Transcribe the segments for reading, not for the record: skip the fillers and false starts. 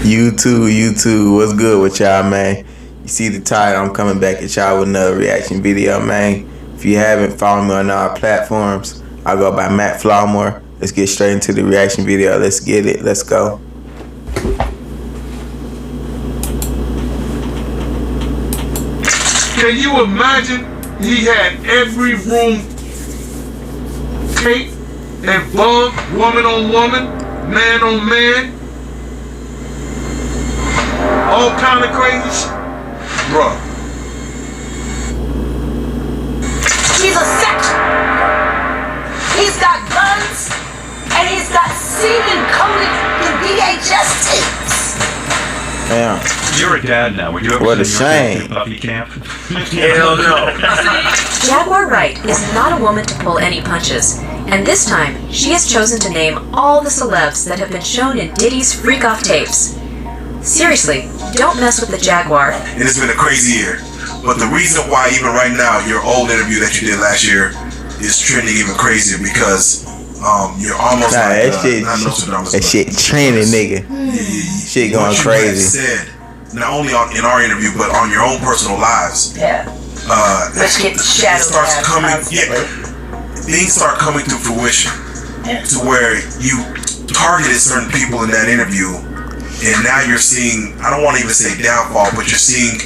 YouTube, what's good with y'all, man? You see the title, I'm coming back at y'all with another reaction video, man. If you haven't, follow me on our platforms. I go by Mack Flawmore. Let's get straight into the reaction video. Let's get it. Let's go. Can you imagine he had every room taped and bugged, woman on woman, man on man? All kind of crazy shit. Bruh. He's a sex. He's got guns and he's got semen coated in VHS tapes. Damn. You're a dad now. Would you ever What a send your kid shame. to puppy camp? Hell no. Jaguar Wright is not a woman to pull any punches, and this time she has chosen to name all the celebs that have been shown in Diddy's freak-off tapes. Seriously, don't mess with the Jaguar. And it's been a crazy year. But the reason why even right now your old interview that you did last year is trending even crazier because you're almost like that shit trending, nigga. Shit going crazy. Said, not only in our interview but on your own personal lives. Yeah. Let's get things start coming to fruition to where you targeted certain people in that interview, and now you're seeing, I don't want to even say downfall, but you're seeing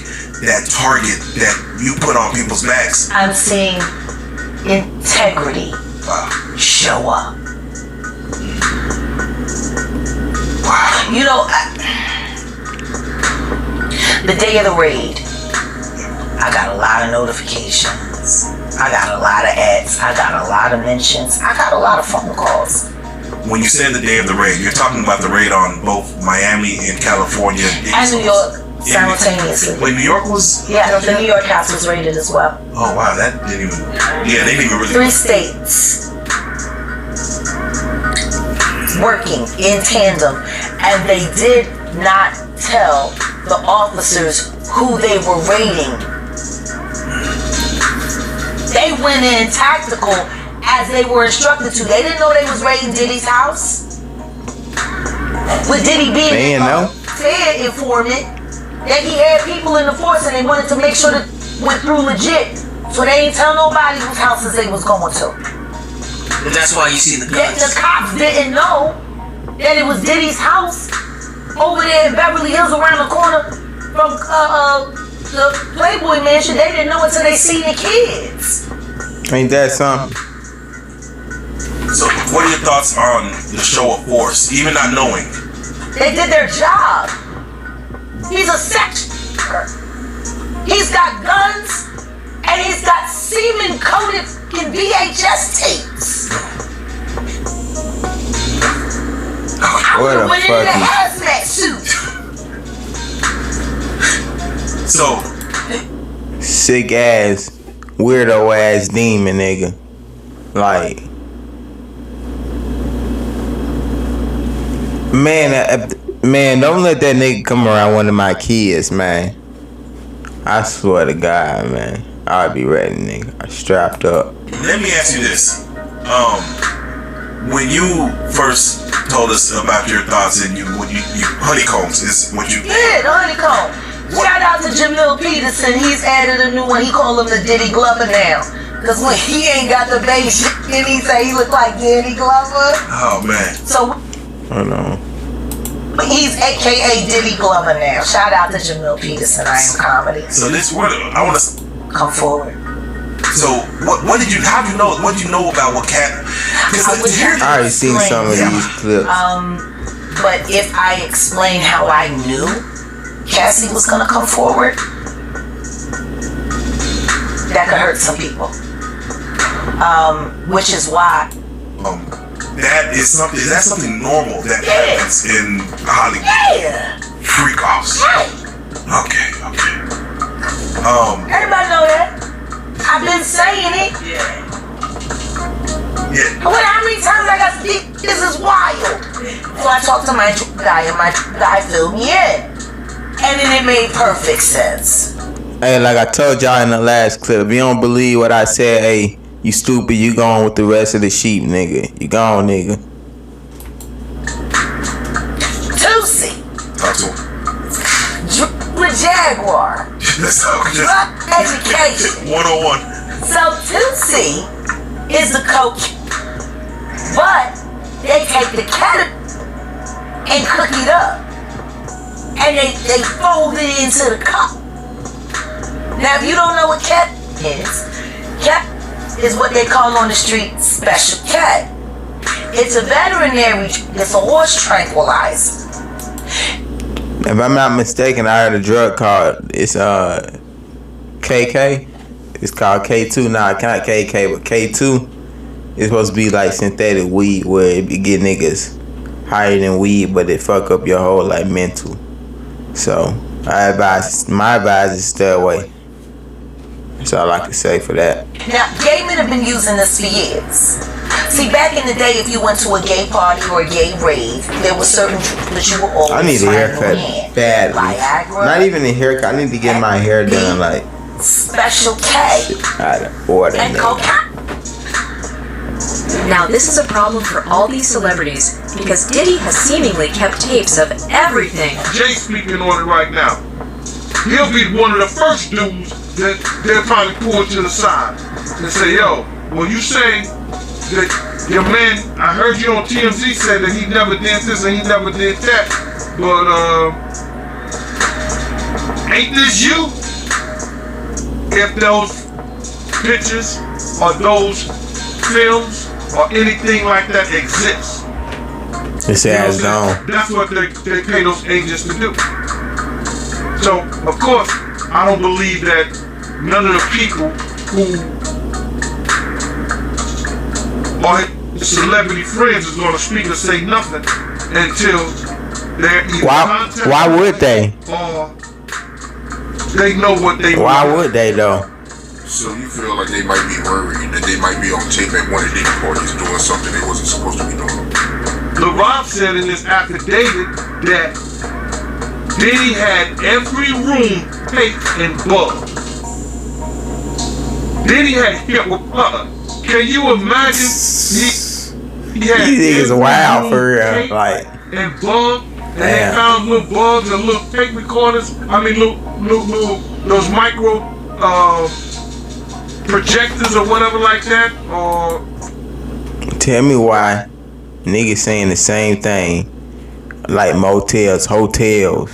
that target that you put on people's backs. I'm seeing integrity show up. Wow. You know, the day of the raid, I got a lot of notifications. I got a lot of ads. I got a lot of mentions. I got a lot of phone calls. When you say the day of the raid, you're talking about the raid on both Miami and California. And New York simultaneously. When New York was? Yeah, the New York house was raided as well. Oh wow, that didn't even, they didn't even really. 3 states working in tandem, and they did not tell the officers who they were raiding. They went in tactical as they were instructed to. They didn't know they was raiding Diddy's house. With Diddy being Fed informant that he had people in the force and they wanted to make sure that went through legit. So they didn't tell nobody whose houses they was going to. And that's why you see the guns. The cops didn't know that it was Diddy's house over there in Beverly Hills around the corner from the Playboy Mansion. They didn't know until they seen the kids. Ain't that something? So what are your thoughts on the show of force, even not knowing? They did their job. He's a sex worker. He's got guns and he's got semen coated in VHS tapes. What a went in the fucking hazmat suit. So sick ass, weirdo ass demon nigga. Like, man, don't let that nigga come around one of my kids, man. I swear to God, man. I'll be ready, nigga. I strapped up. let me ask you this. When you first told us about your thoughts and when you honeycombs is what you... Yeah, the honeycomb. Shout out to Jamil Peterson. He's added a new one. He called him the Diddy Glover now. Because when he ain't got the bass, and he say he look like Diddy Glover. Oh, man. So... Hold on. He's AKA Diddy Glover now. Shout out to Jamil Peterson. I am comedy. So this word, I want to... Come forward. So what did you? How did you know? What did you know about what Cat? I already seen some of these clips. But if I explain how I knew Cassie was gonna come forward, that could hurt some people. Which is why. That is something. Is that something normal that happens in Hollywood? Yeah. Freak offs. Right. Okay. Everybody know that. I've been saying it. Yeah. How many times I got to speak? This is wild. So I talked to my guy, and my guy filled me in. And then it made perfect sense. Hey, like I told y'all in the last clip, if you don't believe what I said, hey, you stupid, you gone with the rest of the sheep, nigga. You gone, nigga. Tootsie. Talk to him. With Jaguar. Let's talk. Drug education. 101. So Tootsie is the coach, but they take the cat and cook it up, and they fold it into the cup. Now, if you don't know what cat is what they call on the street special cat. It's a veterinary. It's a horse tranquilizer. If I'm not mistaken, I heard a drug called KK. It's called K2. Nah, not KK, but K2. It's supposed to be like synthetic weed where it be get niggas higher than weed, but it fuck up your whole like mental. So my advice is stay away. That's all I can say for that. Now, gay men have been using this for years. See, back in the day, if you went to a gay party or a gay rave, there was certain that you were always I need a haircut badly. Viagra, Not even a haircut. I need to get my hair done like Special K, out of order. and cocaine. Now, this is a problem for all these celebrities because Diddy has seemingly kept tapes of everything. Jay speaking on it right now. He'll be one of the first dudes that they'll probably pull to the side and say, yo, well, you saying that your man, I heard you on TMZ say that he never did this and he never did that, but ain't this you? If those pictures or those films or anything like that exists. His ass gone. That's what they pay those agents to do. So, of course, I don't believe that none of the people who are his celebrity friends is going to speak or say nothing until they're either contacted. Why would they? Or they know what they Why want. would they though? So you feel like they might be worried that they might be on tape at one of these parties doing something they wasn't supposed to be doing? LaRob said in his affidavit that Diddy had every room taped and bugged. Diddy had hit with blood. Can you imagine? He had These niggas every wild room for real. taped Like, and bugged. And they damn. found little bugs and little tape recorders. I mean, little those micro projectors or whatever like that. Or tell me why niggas saying the same thing like motels, hotels.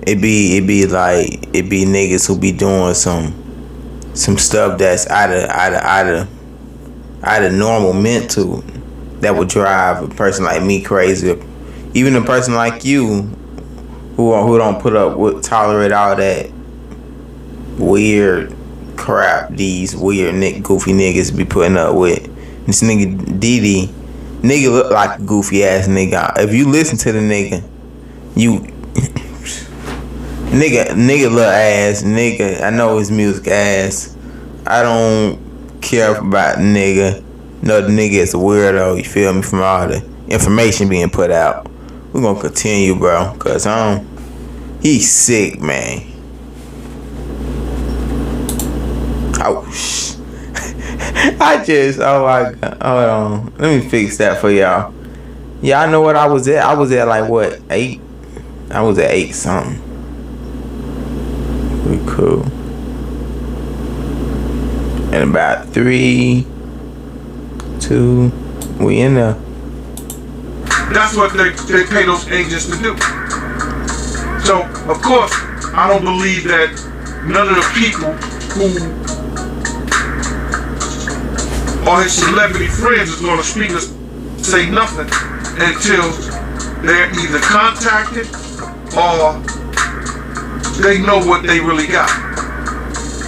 It be niggas who be doing some stuff that's out of normal mental that would drive a person like me crazy. Even a person like you who don't put up with tolerate all that weird crap these weird goofy niggas be putting up with. This nigga Diddy, nigga look like a goofy ass nigga. If you listen to the nigga, you nigga little ass nigga. I know his music ass. I don't care about the nigga. No, the nigga is a weirdo. You feel me? From all the information being put out, we gonna continue, bro. Cause he's sick, man. Oh my god. Hold on. Let me fix that for y'all. Y'all know what I was at? I was at like what, 8? I was at 8 something. We cool. And about 3, 2, we in there. that's what they pay those agents to do. So, of course, I don't believe that none of the people who are his celebrity friends is going to speak or say nothing until they're either contacted or they know what they really got.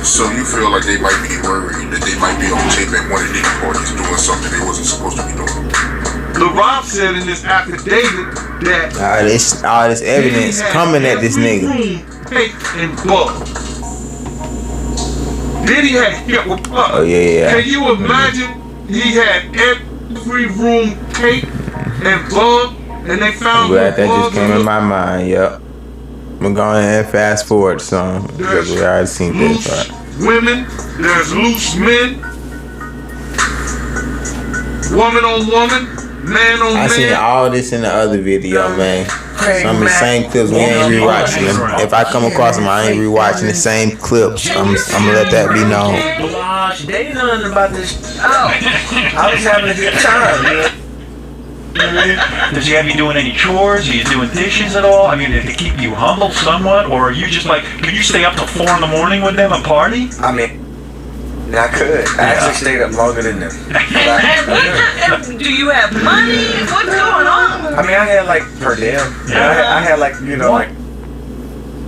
So you feel like they might be worried that they might be on tape at one of these parties doing something they wasn't supposed to be doing? LaRob said in his affidavit that all this evidence coming at this nigga. Taped and bugged. Diddy had hit with blood. Oh yeah. Can you imagine? He had every room taped and bugged, and they found I'm glad that just bugs came and in my mind. Yep. I'm gonna go ahead and fast forward some because we already seen this loose part. women, there's loose men, woman on woman, man on I seen man. all this in the other video, man. Some of the same clips, we ain't rewatching them. If I come across them, I ain't rewatching the same clips. I'm gonna let that be known. They didn't know nothing about this. Oh, I was having a good time, man. Does he have you doing any chores? Are you doing dishes at all? I mean, to keep you humble somewhat? Or are you just like, can you stay up till 4 in the morning with them and party? I mean, I could. I actually stayed up longer than them. Do you have money? What's going on? I mean, I had like per diem. I had like, you know, like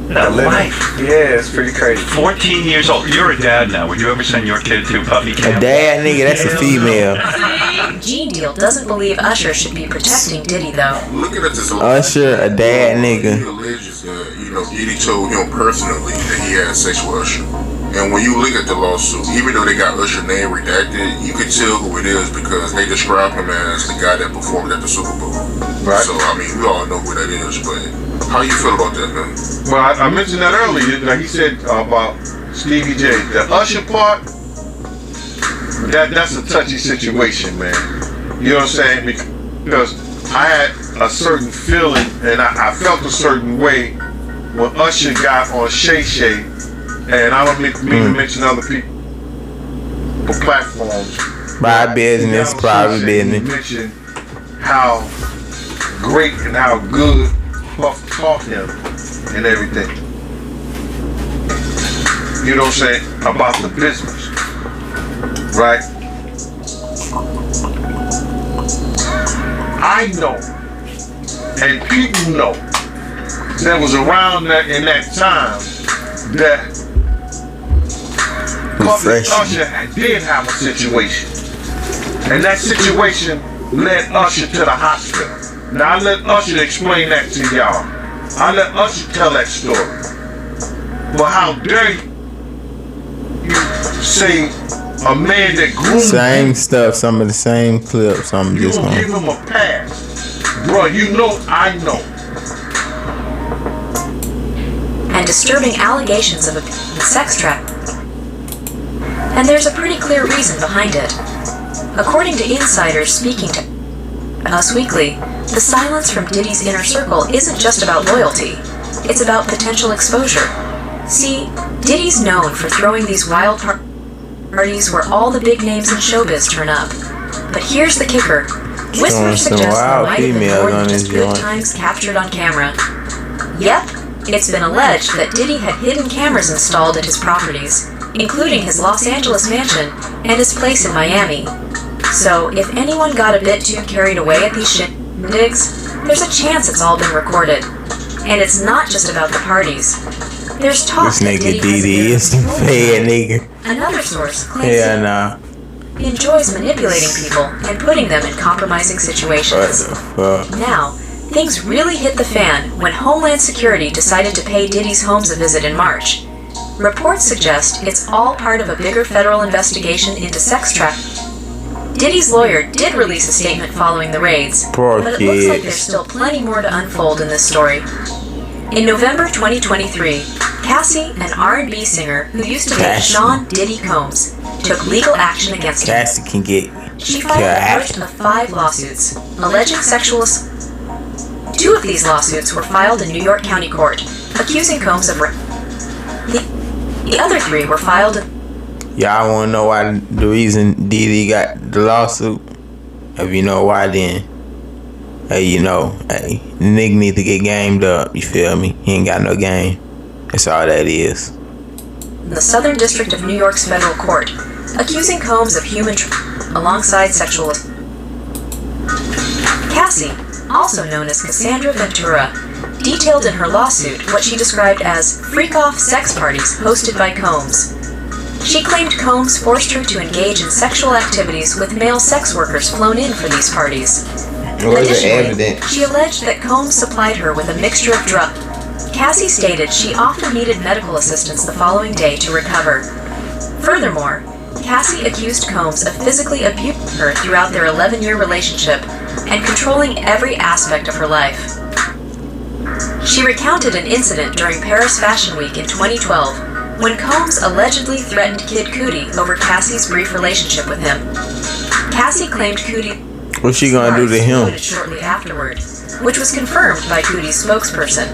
That life. Yeah, it's pretty crazy. 14 years old. You're a dad now. Would you ever send your kid to puppy camp? A dad, nigga, that's a female. Gene Deal doesn't believe Usher should be protecting Diddy, though. Looking at this, Usher, a dad, he nigga. alleges that Diddy told him personally that he had sex with Usher. And when you look at the lawsuit, even though they got Usher's name redacted, you can tell who it is because they describe him as the guy that performed at the Super Bowl. Right. So I mean, we all know who that is. But how you feel about that, man? Well, I mentioned that earlier. Like he said about Stevie J, the Usher part. That's a touchy situation, man. You know what I'm saying? Because I had a certain feeling and I felt a certain way when Usher got on Shay Shay, and I don't mean to mention other people platforms. Private business, private business. Mention how great and how good Puff taught him and everything. You know what I'm saying? About the business. Right? I know, and people know, that was around that in that time that Usher did have a situation. And that situation led Usher to the hospital. Now I let Usher explain that to y'all. I let Usher tell that story. But how dare you say a man that groomed Same stuff, some of the same clips. I'm you just gonna give going. him a pass. Bro, you know I know. And disturbing allegations of a sex trafficking. And there's a pretty clear reason behind it. According to insiders speaking to Us Weekly, the silence from Diddy's inner circle isn't just about loyalty, it's about potential exposure. See, Diddy's known for throwing these wild parties where all the big names in showbiz turn up. But here's the kicker. Whispers some suggest there wild might have been females more on than this just good joint. times captured on camera. Yep, it's been alleged that Diddy had hidden cameras installed at his properties, including his Los Angeles mansion and his place in Miami. So, if anyone got a bit too carried away at these shindigs, there's a chance it's all been recorded. And it's not just about the parties. There's talk This that nigga Diddy Diddy is the fed nigga. Another source claims Yeah, nah. he enjoys manipulating people and putting them in compromising What situations. the fuck? Now, things really hit the fan when Homeland Security decided to pay Diddy's homes a visit in March. Reports suggest it's all part of a bigger federal investigation into sex trafficking. Diddy's lawyer did release a statement following the raids, Poor but it looks like kids. there's still plenty more to unfold in this story. In November 2023, Cassie, an R&B singer who used to date Cassie. Sean Diddy Combs, took legal action against him. Cassie can get She filed the first of 5 lawsuits, alleging sexual assault. 2 of these lawsuits were filed in New York County Court, accusing Combs of rape. The other 3 were filed in Y'all wanna know why the reason Diddy got the lawsuit? If you know why, then hey, nigga need to get gamed up, you feel me? He ain't got no game. That's all that is. the Southern District of New York's federal court, accusing Combs of human alongside sexual assault. Cassie, also known as Cassandra Ventura, detailed in her lawsuit what she described as freak-off sex parties hosted by Combs. She claimed Combs forced her to engage in sexual activities with male sex workers flown in for these parties. Additionally, she alleged that Combs supplied her with a mixture of drugs. Cassie stated she often needed medical assistance the following day to recover. Furthermore, Cassie accused Combs of physically abusing her throughout their 11-year relationship and controlling every aspect of her life. She recounted an incident during Paris Fashion Week in 2012 when Combs allegedly threatened Kid Cudi over Cassie's brief relationship with him. Cassie claimed Cudi What's she gonna do to him? Shortly afterward, which was confirmed by Cootie's spokesperson.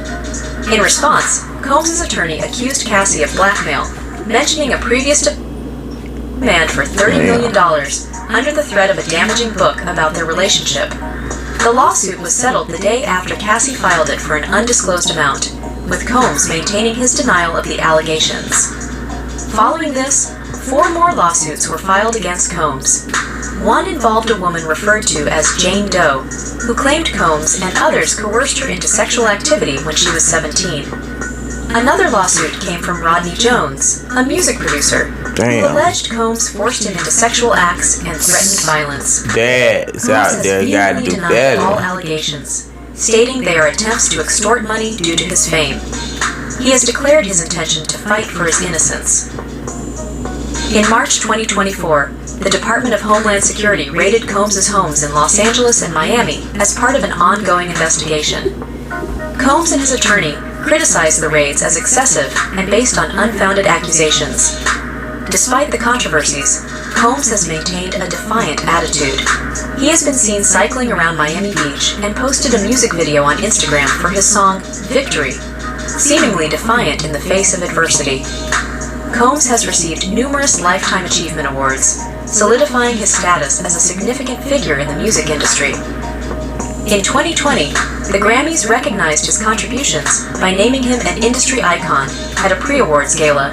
In response, Combs' attorney accused Cassie of blackmail, mentioning a previous demand for $30 million under the threat of a damaging book about their relationship. The lawsuit was settled the day after Cassie filed it for an undisclosed amount, with Combs maintaining his denial of the allegations. Following this, 4 more lawsuits were filed against Combs. One involved a woman referred to as Jane Doe, who claimed Combs and others coerced her into sexual activity when she was 17. Another lawsuit came from Rodney Jones, a music producer, who alleged Combs forced him into sexual acts and threatened violence. Dads out there gotta do better. All allegations, stating they are attempts to extort money due to his fame. He has declared his intention to fight for his innocence. In March 2024, the Department of Homeland Security raided Combs' homes in Los Angeles and Miami as part of an ongoing investigation. Combs and his attorney criticized the raids as excessive and based on unfounded accusations. Despite the controversies, Combs has maintained a defiant attitude. He has been seen cycling around Miami Beach and posted a music video on Instagram for his song, Victory, seemingly defiant in the face of adversity. Combs has received numerous Lifetime Achievement Awards, solidifying his status as a significant figure in the music industry. In 2020, the Grammys recognized his contributions by naming him an industry icon at a pre-awards gala.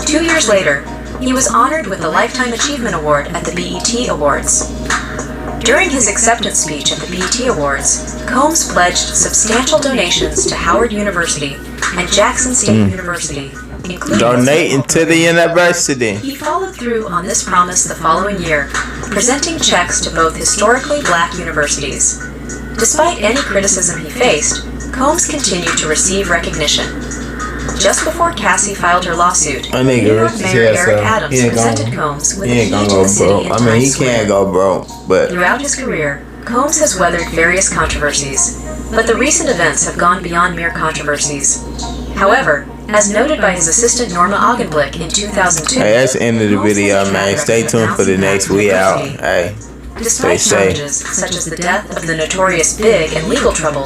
2 years later, he was honored with the Lifetime Achievement Award at the BET Awards. During his acceptance speech at the BET Awards, Combs pledged substantial donations to Howard University and Jackson State University, including donating to the university. He followed through on this promise the following year, presenting checks to both historically black universities. Despite any criticism he faced, Combs continued to receive recognition. Just before Cassie filed her lawsuit, New York Mayor Eric Adams presented Combs with a key to the city in Times Square. He can't go broke, but throughout his career, Combs has weathered various controversies, but the recent events have gone beyond mere controversies. However, as noted by his assistant Norma Augenblick in 2002, hey, that's the end of the video, man. Stay tuned for the next we out. Hey, despite challenges such as the death of the notorious Big and legal troubles